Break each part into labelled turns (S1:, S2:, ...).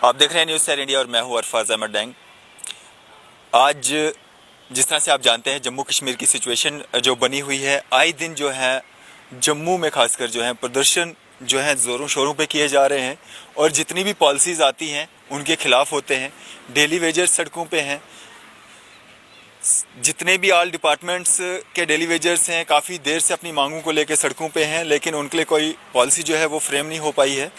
S1: आप देख रहे हैं न्यूज़ सैर इंडिया और मैं हूं अरफाज अहमद डैंग। आज जिस तरह से आप जानते हैं जम्मू कश्मीर की सिचुएशन जो बनी हुई है, आए दिन जो है जम्मू में खासकर जो है प्रदर्शन जो है ज़ोरों शोरों पे किए जा रहे हैं और जितनी भी पॉलिसीज़ आती हैं उनके खिलाफ होते हैं। डेली वेजर्स सड़कों पे हैं, जितने भी ऑल डिपार्टमेंट्स के डेली वेजर्स हैं काफ़ी देर से अपनी मांगों को लेकर सड़कों पे हैं, लेकिन उनके लिए कोई पॉलिसी जो है वो फ्रेम नहीं हो पाई है।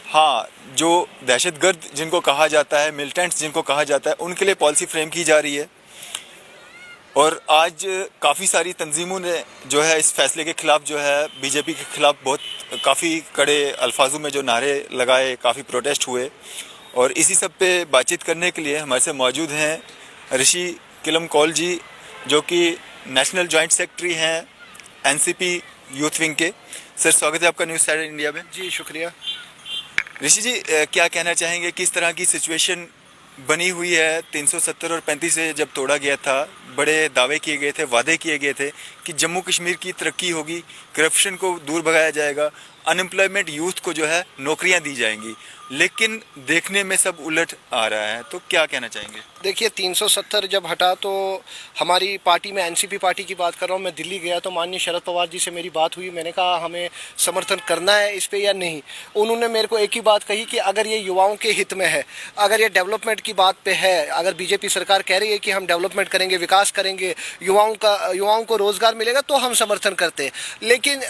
S1: हाँ, जो दहशतगर्द जिनको कहा जाता है, मिलिटेंट्स जिनको कहा जाता है, उनके लिए पॉलिसी फ्रेम की जा रही है। और आज काफ़ी सारी तंजीमों ने जो है इस फैसले के ख़िलाफ़ जो है बीजेपी के ख़िलाफ़ बहुत काफ़ी कड़े अल्फाजों में जो नारे लगाए, काफ़ी प्रोटेस्ट हुए। और इसी सब पे बातचीत करने के लिए हमारे से मौजूद हैं ऋषि किलम कौल जी, जो कि नेशनल जॉइंट सेक्रेटरी हैं एनसीपी यूथ विंग के। सर, स्वागत है आपका न्यूज़ सैर इंडिया में।
S2: जी शुक्रिया।
S1: ऋषि जी, क्या कहना चाहेंगे, किस तरह की सिचुएशन बनी हुई है? 370 और 35 से जब तोड़ा गया था, बड़े दावे किए गए थे, वादे किए गए थे कि जम्मू कश्मीर की तरक्की होगी, करप्शन को दूर भगाया जाएगा, अनएम्प्लॉयमेंट यूथ को जो है नौकरियां दी जाएंगी, लेकिन देखने में सब उलट आ रहा है। तो क्या कहना चाहेंगे?
S2: देखिए 370 जब हटा तो हमारी पार्टी में एनसीपी पार्टी की बात कर रहा हूँ, मैं दिल्ली गया तो माननीय शरद पवार जी से मेरी बात हुई। मैंने कहा हमें समर्थन करना है इस पे या नहीं। उन्होंने मेरे को एक ही बात कही कि अगर ये युवाओं के हित में है, अगर ये डेवलपमेंट की बात पे है, अगर बीजेपी सरकार कह रही है कि हम डेवलपमेंट करेंगे, विकास करेंगे, युवाओं को रोजगार मिलेगा, तो हम समर्थन करते। लेकिन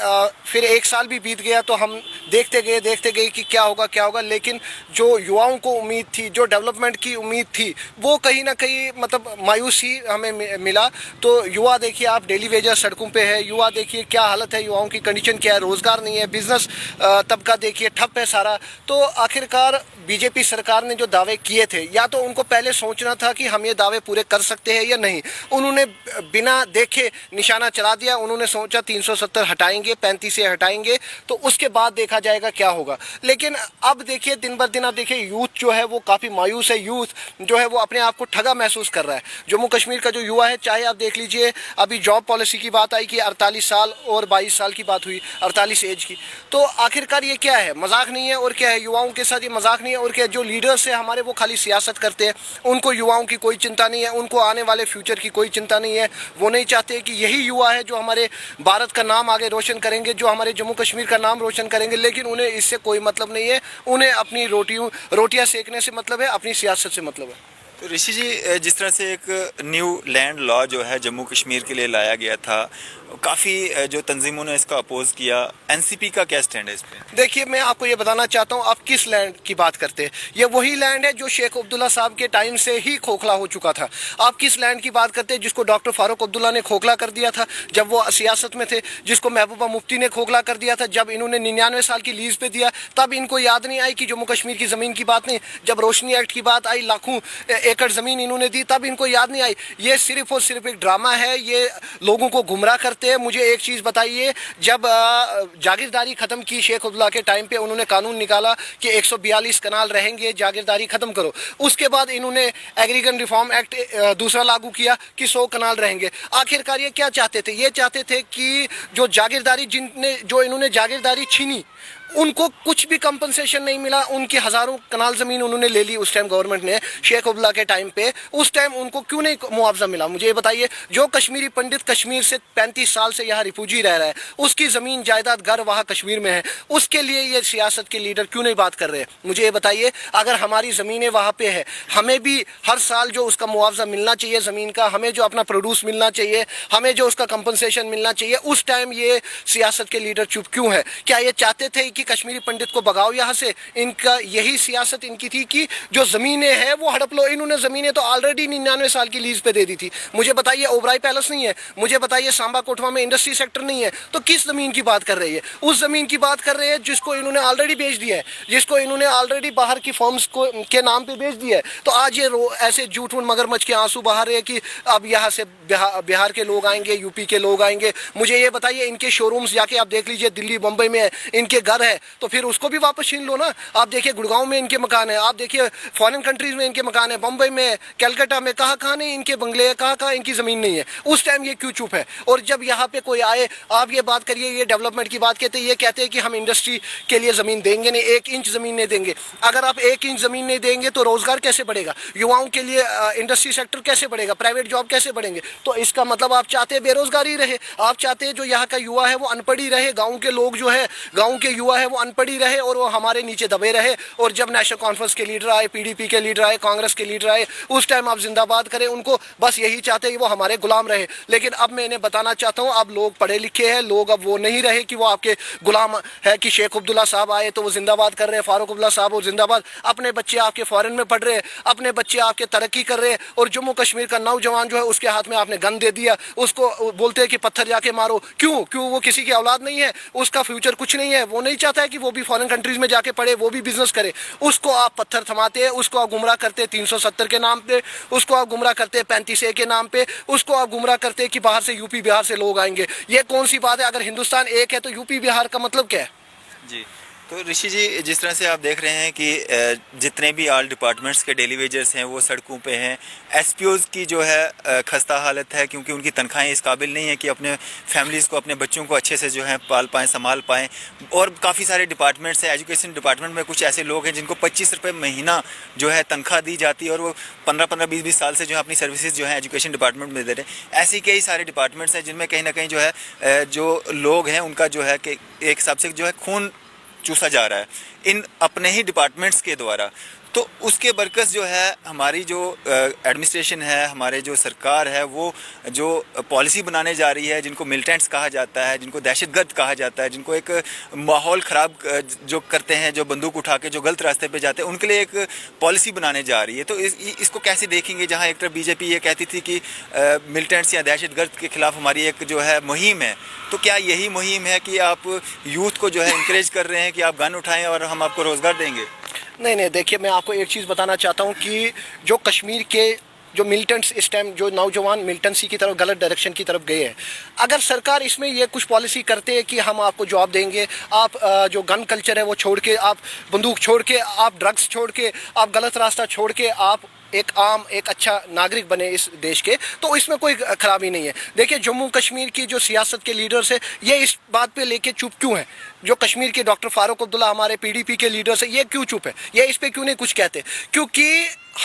S2: फिर एक साल भी बीत गया तो हम देखते गए कि क्या होगा। लेकिन जो युवाओं को उम्मीद थी, जो डेवलपमेंट की उम्मीद थी, वो कहीं ना कहीं मतलब मायूसी हमें मिला। तो युवा देखिए, आप डेली वेजर सड़कों पे है, युवा देखिए क्या हालत है, युवाओं की कंडीशन क्या है, रोजगार नहीं है, बिजनेस तबका देखिए ठप है सारा। तो आखिरकार बीजेपी सरकार ने जो दावे किए थे, या तो उनको पहले सोचना था कि हम ये दावे पूरे कर सकते हैं या नहीं। उन्होंने बिना देखे निशाना चला दिया। उन्होंने सोचा 370 हटाएंगे, 35 से हटाएंगे, तो उसके बाद देखा जाएगा क्या होगा। लेकिन अब देखिए दिन ब दिन आप देखिए यूथ जो है वो काफ़ी मायूस है। यूथ जो है वो अपने आप को ठगा महसूस कर रहा है। जम्मू कश्मीर का जो युवा है, चाहे आप देख लीजिए, अभी जॉब पॉलिसी की बात आई कि 48 साल और 22 साल की बात हुई, 48 एज की। तो आखिरकार ये क्या है? मजाक नहीं है और क्या है? युवाओं के साथ ये मजाक नहीं है और क्या? जो लीडर्स है हमारे वो खाली सियासत करते हैं, उनको युवाओं की कोई चिंता नहीं है, उनको आने वाले फ्यूचर की कोई चिंता नहीं है। वो नहीं चाहते कि यही युवा है जो हमारे भारत का नाम आगे रोशन करेंगे, जो हमारे जम्मू कश्मीर का नाम रोशन करेंगे। लेकिन उन्हें इससे कोई मतलब नहीं है। उन्हें अपनी रोटियां सेकने से मतलब है, अपनी सियासत से मतलब है।
S1: तो ऋषि जी, जिस तरह से एक न्यू लैंड लॉ जो है जम्मू कश्मीर के लिए लाया गया था, काफ़ी जो तंजीमों ने इसका अपोज किया, एनसीपी का क्या स्टैंड है इस पे?
S2: देखिए मैं आपको ये बताना चाहता हूँ, आप किस लैंड की बात करते हैं। ये वही लैंड है जो शेख अब्दुल्ला साहब के टाइम से ही खोखला हो चुका था। आप किस लैंड की बात करते हैं जिसको डॉक्टर फारूक अब्दुल्ला ने खोखला कर दिया था जब वो सियासत में थे, जिसको महबूबा मुफ्ती ने खोखला कर दिया था जब इन्होंने 99 साल की लीज पे दिया। तब इनको याद नहीं आई कि जम्मू कश्मीर की ज़मीन की बात नहीं। जब रोशनी एक्ट की बात आई, लाखों एकड़ ज़मीन इन्होंने दी, तब इनको याद नहीं आई। ये सिर्फ और सिर्फ एक ड्रामा है, ये लोगों को गुमराह करते हैं। मुझे एक चीज़ बताइए, जब जागीरदारी खत्म की शेख अब्दुल्ला के टाइम पे, उन्होंने कानून निकाला कि 142 कनाल रहेंगे, जागीरदारी खत्म करो। उसके बाद इन्होंने एग्रीकल्चर रिफॉर्म एक्ट दूसरा लागू किया कि 100 कनाल रहेंगे। आखिरकार ये क्या चाहते थे? ये चाहते थे कि जो जागीरदारी जो इन्होंने जागीरदारी छीनी, उनको कुछ भी कंपनसेशन नहीं मिला। उनकी हजारों कनाल जमीन उन्होंने ले ली उस टाइम गवर्नमेंट ने, शेख अब्दुल्ला के टाइम पे। उस टाइम उनको क्यों नहीं मुआवजा मिला? मुझे ये बताइए। जो कश्मीरी पंडित कश्मीर से 35 साल से यहाँ रिफ्यूजी रह रहा है, उसकी जमीन जायदाद घर वहाँ कश्मीर में है, उसके लिए ये सियासत के लीडर क्यों नहीं बात कर रहे हैं? मुझे ये बताइए। अगर हमारी जमीनें वहाँ पे है, हमें भी हर साल जो उसका मुआवजा मिलना चाहिए जमीन का, हमें जो अपना प्रोड्यूस मिलना चाहिए, हमें जो उसका कंपनसेशन मिलना चाहिए, उस टाइम ये सियासत के लीडर चुप क्यों है? क्या ये चाहते थे कि कश्मीरी पंडित को भगाओ यहाँ से? इनका यही सियासत इनकी थी कि जो जमीनें हैं वो हड़प लो। इन्होंने जमीनें तो ऑलरेडी 99 साल की लीज पे दे दी थी। मुझे बताइए, ओबराई पैलेस नहीं है, मुझे बताइए सांबा कोटवा में इंडस्ट्री सेक्टर नहीं है, तो किस जमीन की बात कर रही है? उस जमीन की बात कर रहे हैं जिसको इन्होंने ऑलरेडी बेच दिया है, जिसको इन्होंने ऑलरेडी बाहर की फर्म्स को के नाम पे बेच दिया है। तो आज ये ऐसे झूठ मगरमच्छ के आंसू बहा रहे हैं कि अब यहाँ से बिहार के लोग आएंगे, यूपी के लोग आएंगे। मुझे ये बताइए, इनके शोरूम्स जाके आप देख लीजिए, दिल्ली बम्बई में इनके घर है, है तो फिर उसको भी वापस छीन लो ना। आप देखिए गुड़गांव में इनके मकान है, आप देखिए फॉरेन कंट्रीज में इनके मकान है, बम्बई में, कलकत्ता में, कहाँ कहाँ नहीं इनके बंगले हैं, कहाँ कहाँ इनकी ज़मीन नहीं है। उस टाइम ये क्यों चुप है? और जब यहाँ पे कोई आए, आप ये बात करिए, ये डेवलपमेंट की बात कहते हैं, ये कहते हैं कि हम इंडस्ट्री के लिए ज़मीन देंगे नहीं, 1 इंच ज़मीन नहीं देंगे। अगर आप 1 इंच ज़मीन नहीं देंगे तो रोज़गार कैसे बढ़ेगा? युवाओं के लिए इंडस्ट्री सेक्टर कैसे बढ़ेगा? प्राइवेट जॉब कैसे बढ़ेंगे? तो इसका मतलब आप चाहते हैं बेरोजगारी रहे, आप चाहते हैं जो यहाँ का युवा है वो अनपढ़ ही रहे, गाँव के लोग जो है, गाँव के युवा है वो अनपढ़ ही रहे और वो हमारे नीचे दबे रहे। और जब नेशनल कॉन्फ्रेंस के लीडर आए, पीडीपी के लीडर आए, कांग्रेस के लीडर आए, उस टाइम आप जिंदाबाद करें उनको, बस यही चाहते हैं कि वो हमारे गुलाम रहे। लेकिन अब मैं इन्हें बताना चाहता हूँ, अब लोग पढ़े लिखे हैं, लोग अब वो नहीं रहे कि वो आपके गुलाम है कि शेख अब्दुल्ला साहब आए तो वो जिंदाबाद कर रहे हैं, फारूक अब्दुल्ला साहब वो जिंदाबाद। अपने बच्चे आपके फॉरेन में पढ़ रहे हैं, अपने बच्चे आपके तरक्की कर रहे हैं, और जम्मू कश्मीर का नौजवान जो है उसके हाथ में आपने गन दे दिया, उसको बोलते हैं कि पत्थर जाके मारो। क्यों? क्यों? वो किसी की औलाद नहीं है, उसका फ्यूचर कुछ नहीं है, वो नहीं चाहता है कि वो भी फॉरेन कंट्रीज में जाके पढ़े, वो भी बिजनेस करे। उसको आप पत्थर थमाते हैं, उसको आप गुमराह करते हैं 370 के नाम पे, उसको आप गुमराह करते हैं 35A के नाम पे, उसको आप गुमराह करते हैं कि बाहर से यूपी बिहार से लोग आएंगे। ये कौन सी बात है? अगर हिंदुस्तान एक है तो यूपी बिहार का मतलब क्या है?
S1: जी, तो ऋषि जी, जिस तरह से आप देख रहे हैं कि जितने भी ऑल डिपार्टमेंट्स के डेली वेजर्स हैं वो सड़कों पे हैं। एसपीओज़ की जो है खस्ता हालत है, क्योंकि उनकी तनख्वाहें इस काबिल नहीं है कि अपने फैमिलीज़ को, अपने बच्चों को अच्छे से जो है पाल पाएँ, संभाल पाएँ। और काफ़ी सारे डिपार्टमेंट्स हैं, एजुकेशन डिपार्टमेंट में कुछ ऐसे लोग हैं जिनको 25 रुपये महीना जो है तनख्वाह दी जाती है, और वो 15-15, 20-20 साल से जो है अपनी सर्विसेज जो है एजुकेशन डिपार्टमेंट में दे रहे हैं। ऐसी कई सारे डिपार्टमेंट्स हैं जिनमें कहीं ना कहीं जो है जो लोग हैं उनका जो है कि एक हिसाब से जो है खून चूसा जा रहा है इन अपने ही डिपार्टमेंट्स के द्वारा। तो उसके बरकस जो है हमारी जो एडमिनिस्ट्रेशन है, हमारे जो सरकार है, वो जो पॉलिसी बनाने जा रही है, जिनको मिलिटेंट्स कहा जाता है, जिनको दहशतगर्द कहा जाता है, जिनको एक माहौल ख़राब जो करते हैं, जो बंदूक उठा के जो गलत रास्ते पे जाते हैं, उनके लिए एक पॉलिसी बनाने जा रही है। तो इसको कैसे देखेंगे? जहाँ एक तरफ बीजेपी ये कहती थी कि मिलिटेंट्स या दहशतगर्द के खिलाफ हमारी एक जो है मुहिम है, तो क्या यही मुहिम है कि आप यूथ को जो है इंकरेज कर रहे हैं कि आप गन उठाएं और हम आपको रोज़गार देंगे?
S2: नहीं नहीं, देखिए मैं आपको एक चीज़ बताना चाहता हूँ कि जो कश्मीर के जो मिलिटेंट्स इस टाइम, जो नौजवान मिलिटेंसी की तरफ, गलत डायरेक्शन की तरफ गए हैं, अगर सरकार इसमें ये कुछ पॉलिसी करते हैं कि हम आपको जॉब देंगे, आप जो गन कल्चर है वो छोड़ के, आप बंदूक छोड़ के, आप ड्रग्स छोड़ के, आप गलत रास्ता छोड़ के, आप एक अच्छा नागरिक बने इस देश के, तो इसमें कोई खराबी नहीं है। देखिए जम्मू कश्मीर की जो सियासत के लीडर्स है, ये इस बात पे लेके चुप क्यों है? जो कश्मीर के डॉक्टर फारूक अब्दुल्ला, हमारे पीडीपी के लीडर्स है, ये क्यों चुप है? ये इस पे क्यों नहीं कुछ कहते? क्योंकि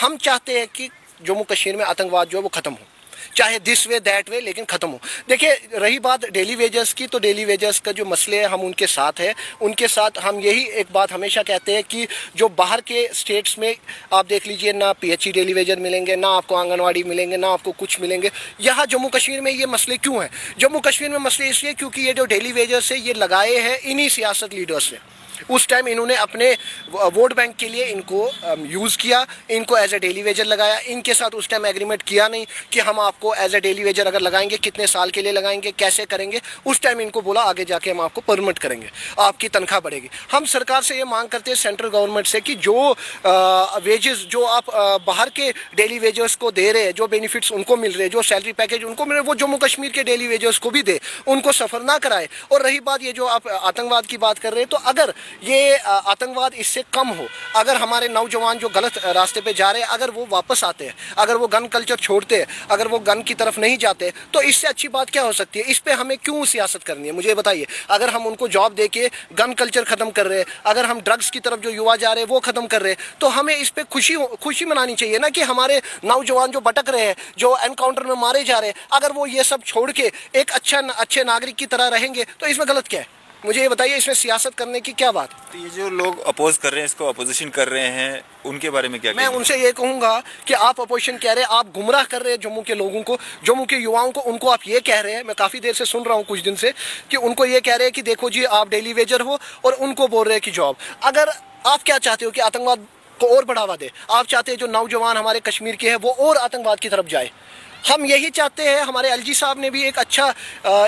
S2: हम चाहते हैं कि जम्मू कश्मीर में आतंकवाद जो है वो ख़त्म हो, चाहे दिस वे दैट वे, लेकिन ख़त्म हो। देखिए रही बात डेली वेजर्स की, तो डेली वेजर्स का जो मसले हैं हम उनके साथ हैं, उनके साथ हम यही एक बात हमेशा कहते हैं कि जो बाहर के स्टेट्स में आप देख लीजिए, ना पीएचई डेली वेजर मिलेंगे, ना आपको आंगनवाड़ी मिलेंगे, ना आपको कुछ मिलेंगे। यहाँ जम्मू कश्मीर में ये मसले क्यों हैं? जम्मू कश्मीर में मसले इसलिए क्योंकि ये जो डेली वेजर्स है ये लगाए हैं इन्हीं सियासत लीडर्स से। उस टाइम इन्होंने अपने वोट बैंक के लिए इनको यूज़ किया, इनको एज ए डेली वेजर लगाया। इनके साथ उस टाइम एग्रीमेंट किया नहीं कि हम आपको एज ए डेली वेजर अगर लगाएंगे कितने साल के लिए लगाएंगे, कैसे करेंगे। उस टाइम इनको बोला आगे जाके हम आपको परमिट करेंगे, आपकी तनख्वाह बढ़ेगी। हम सरकार से ये मांग करते हैं सेंट्रल गवर्नमेंट से कि जो वेजेस जो आप बाहर के डेली वेजर्स को दे रहे हैं, जो बेनिफिट्स उनको मिल रहे हैं, जो सैलरी पैकेज उनको मिल रहे हैं, वो जम्मू कश्मीर के डेली वेजर्स को भी दे, उनको सफ़र ना कराए। और रही बात ये जो आप आतंकवाद की बात कर रहे हैं, तो अगर ये आतंकवाद इससे कम हो, अगर हमारे नौजवान जो गलत रास्ते पे जा रहे हैं अगर वो वापस आते हैं, अगर वो गन कल्चर छोड़ते हैं, अगर वो गन की तरफ नहीं जाते, तो इससे अच्छी बात क्या हो सकती है? इस पे हमें क्यों सियासत करनी है, मुझे बताइए। अगर हम उनको जॉब दे के गन कल्चर ख़त्म कर रहे हैं, अगर हम ड्रग्स की तरफ जो युवा जा रहे हैं वो ख़त्म कर रहे हैं, तो हमें इस पर खुशी मनानी चाहिए ना कि हमारे नौजवान जो भटक रहे हैं, जो एनकाउंटर में मारे जा रहे हैं, अगर वो ये सब छोड़ के एक अच्छे नागरिक की तरह रहेंगे, तो इसमें गलत क्या है? मुझे ये बताइए, इसमें सियासत करने की क्या बात?
S1: तो ये जो लोग अपोज कर रहे हैं, इसको अपोजिशन कर रहे हैं, उनके बारे में क्या
S2: मैं उनसे ये कहूँगा कि आप अपोजिशन कह रहे हैं, आप गुमराह कर रहे हैं जम्मू के लोगों को, जम्मू के युवाओं को। उनको आप ये कह रहे हैं, मैं काफ़ी देर से सुन रहा हूँ, कुछ दिन से, कि उनको ये कह रहे हैं कि देखो जी आप डेली वेजर हो, और उनको बोल रहे हैं कि जॉब। अगर आप क्या चाहते हो कि आतंकवाद को और बढ़ावा दे, आप चाहते हैं जो नौजवान हमारे कश्मीर के हैं वो और आतंकवाद की तरफ जाए, हम यही चाहते हैं। हमारे एलजी साहब ने भी एक अच्छा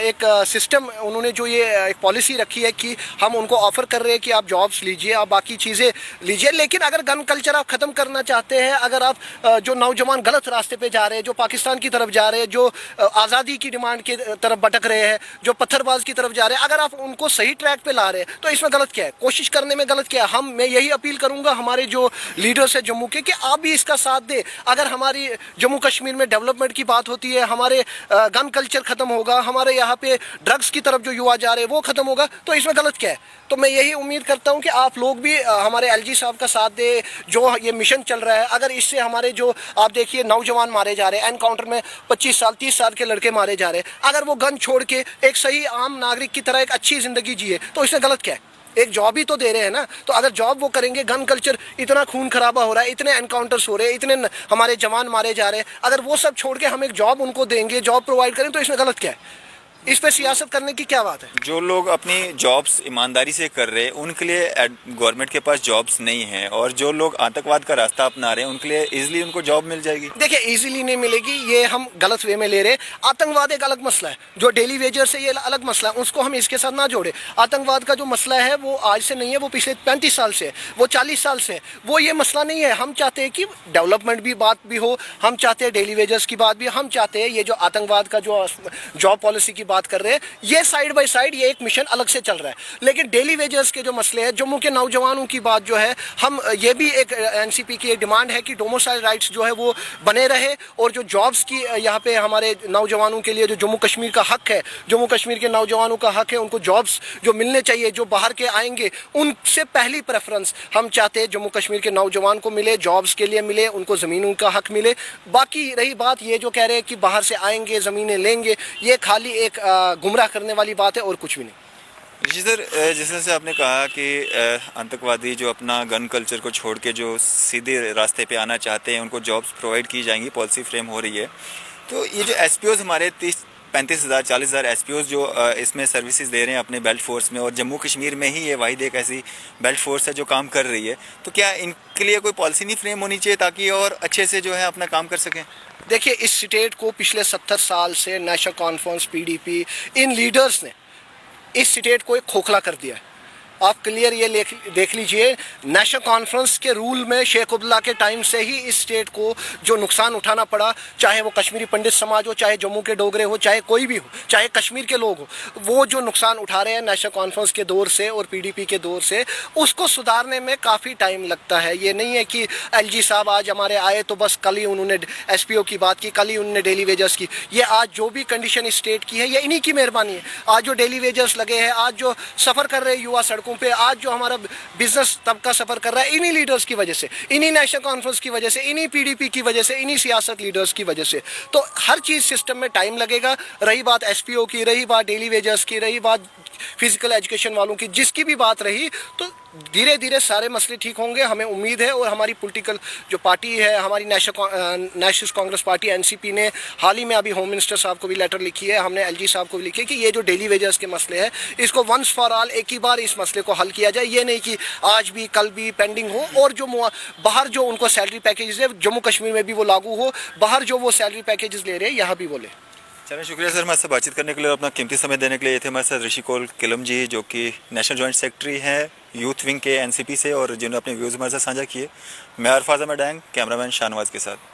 S2: एक सिस्टम उन्होंने जो ये एक पॉलिसी रखी है कि हम उनको ऑफर कर रहे हैं कि आप जॉब्स लीजिए, आप बाकी चीज़ें लीजिए, लेकिन अगर गन कल्चर आप ख़त्म करना चाहते हैं, अगर आप जो नौजवान गलत रास्ते पे जा रहे हैं, जो पाकिस्तान की तरफ जा रहे हैं, जो आज़ादी की डिमांड की तरफ भटक रहे हैं, जो पत्थरबाज की तरफ जा रहे हैं, अगर आप उनको सही ट्रैक पे ला रहे हैं तो इसमें गलत क्या है? कोशिश करने में गलत क्या है? मैं यही अपील करूंगा हमारे जो लीडर्स है जम्मू के कि आप भी इसका साथ दें। अगर हमारी जम्मू कश्मीर में डेवलपमेंट की बात होती है, हमारे गन कल्चर खत्म होगा, हमारे यहाँ पे ड्रग्स की तरफ जो युवा जा रहे हैं वो खत्म होगा, तो इसमें गलत क्या है? तो मैं यही उम्मीद करता हूँ कि आप लोग भी हमारे एलजी साहब का साथ दें। जो ये मिशन चल रहा है, अगर इससे हमारे जो आप देखिए नौजवान मारे जा रहे हैं एनकाउंटर में, 25 साल 30 साल के लड़के मारे जा रहे हैं, अगर वो गन छोड़ के एक सही आम नागरिक की तरह एक अच्छी जिंदगी जिए तो इसमें गलत क्या है? एक जॉब ही तो दे रहे हैं ना। तो अगर जॉब वो करेंगे, गन कल्चर इतना खून खराबा हो रहा है, इतने एनकाउंटर्स हो रहे हैं, इतने हमारे जवान मारे जा रहे हैं, अगर वो सब छोड़ के हम एक जॉब उनको देंगे, जॉब प्रोवाइड करें, तो इसमें गलत क्या है? इस पे सियासत करने की क्या बात है?
S1: जो लोग अपनी जॉब्स ईमानदारी से कर रहे हैं उनके लिए गवर्नमेंट के पास जॉब्स नहीं हैं, और जो लोग आतंकवाद का रास्ता अपना रहे हैं उनके लिए इजीली उनको जॉब मिल जाएगी।
S2: देखिए, इजीली नहीं मिलेगी, ये हम गलत वे में ले रहे हैं। आतंकवाद एक अलग मसला है, जो डेली वेजर से ये अलग मसला है, उसको हम इसके साथ ना जोड़े। आतंकवाद का जो मसला है वो आज से नहीं है, वो पिछले 35 साल से है, वो 40 साल से है, वो ये मसला नहीं है। हम चाहते हैं कि डेवलपमेंट भी बात भी हो, हम चाहते हैं डेली वेजर्स की बात भी, हम चाहते हैं ये जो आतंकवाद का जो जॉब पॉलिसी की बात कर रहे हैं, ये साइड बाय साइड ये एक मिशन अलग से चल रहा है। लेकिन डेली वेजर्स के जो मसले हैं, जम्मू के नौजवानों की बात जो है, हम ये भी एक एनसीपी की एक डिमांड है कि डोमिसाइल राइट्स जो है वो बने रहे, और जो जॉब्स की यहाँ पे हमारे नौजवानों के लिए जो जम्मू कश्मीर का हक है, जम्मू कश्मीर के नौजवानों का हक है, उनको जॉब्स जो मिलने चाहिए, जो बाहर के आएंगे उनसे पहली प्रेफरेंस हम चाहते हैं जम्मू कश्मीर के नौजवान को मिले, जॉब्स के लिए मिले, उनको ज़मीनों का हक मिले। बाकी रही बात ये जो कह रहे हैं कि बाहर से आएंगे ज़मीनें लेंगे, ये खाली एक गुमराह करने वाली बात है और कुछ भी नहीं।
S1: जी सर, जिस तरह से आपने कहा कि आतंकवादी जो अपना गन कल्चर को छोड़ के जो सीधे रास्ते पे आना चाहते हैं उनको जॉब्स प्रोवाइड की जाएंगी, पॉलिसी फ्रेम हो रही है, तो ये जो एसपीओज हमारे 35,000 40,000 एसपीओज जो इसमें सर्विसेज दे रहे हैं अपने बेल्ट फोर्स में, और जम्मू कश्मीर में ही ये वाहिद एक ऐसी बेल्ट फोर्स है जो काम कर रही है, तो क्या इनके लिए कोई पॉलिसी नहीं फ्रेम होनी चाहिए ताकि और अच्छे से जो है अपना काम कर सकें?
S2: देखिए, इस स्टेट को पिछले 70 साल से नेशनल कॉन्फ्रेंस, पीडीपी, इन लीडर्स ने इस स्टेट को एक खोखला कर दिया है। आप क्लियर ये देख लीजिए, नेशनल कॉन्फ्रेंस के रूल में शेख अब्दुल्ला के टाइम से ही इस स्टेट को जो नुकसान उठाना पड़ा, चाहे वो कश्मीरी पंडित समाज हो, चाहे जम्मू के डोगरे हो, चाहे कोई भी हो, चाहे कश्मीर के लोग हो, वो जो नुकसान उठा रहे हैं नेशनल कॉन्फ्रेंस के दौर से और पीडीपी के दौर से, उसको सुधारने में काफ़ी टाइम लगता है। ये नहीं है कि एलजी साहब आज हमारे आए तो बस कल ही उन्होंने एसपीओ की बात की, कल ही उन्होंने डेली वेजर्स की। ये आज जो भी कंडीशन इस स्टेट की है, ये इन्हीं की मेहरबानी है। आज जो डेली वेजर्स लगे हैं, आज जो सफ़र कर रहे हैं युवा सड़कों पे, आज जो हमारा बिजनेस तबका सफर कर रहा है, इन्हीं लीडर्स की वजह से, इन्हीं नेशनल कॉन्फ्रेंस की वजह से, इन्हीं पीडीपी की वजह से, इन्हीं सियासत लीडर्स की वजह से। तो हर चीज़ सिस्टम में टाइम लगेगा। रही बात एसपीओ की, रही बात डेली वेजर्स की, रही बात फिजिकल एजुकेशन वालों की, जिसकी भी बात रही, तो धीरे धीरे सारे मसले ठीक होंगे, हमें उम्मीद है। और हमारी पॉलिटिकल जो पार्टी है, हमारी नेशनल कांग्रेस पार्टी एनसीपी ने हाल ही में अभी होम मिनिस्टर साहब को भी लेटर लिखी है, हमने एलजी साहब को भी लिखी है कि ये जो डेली वेजर्स के मसले हैं, इसको वंस फॉर ऑल एक ही बार इस मसले को हल किया जाए। ये नहीं कि आज भी कल भी पेंडिंग हो, और जो बाहर जो उनको सैलरी पैकेजेस है, जम्मू कश्मीर में भी वो लागू हो, बाहर जो वो सैलरी पैकेजेस ले रहे हैं यहाँ भी वो ले।
S1: चलिए, शुक्रिया सर हमारे साथ बातचीत करने के लिए और अपना कीमती समय देने के लिए। ये थे हमारे साथ ऋषि कौल किलम जी, जो कि नेशनल जॉइंट सेक्रेटरी हैं यूथ विंग के एनसीपी से, और जिन्होंने अपने व्यूज़ हमारे साथ साझा किए। मैं अरफाज अहमद डैंग, कैमरामैन शाहनवाज के साथ।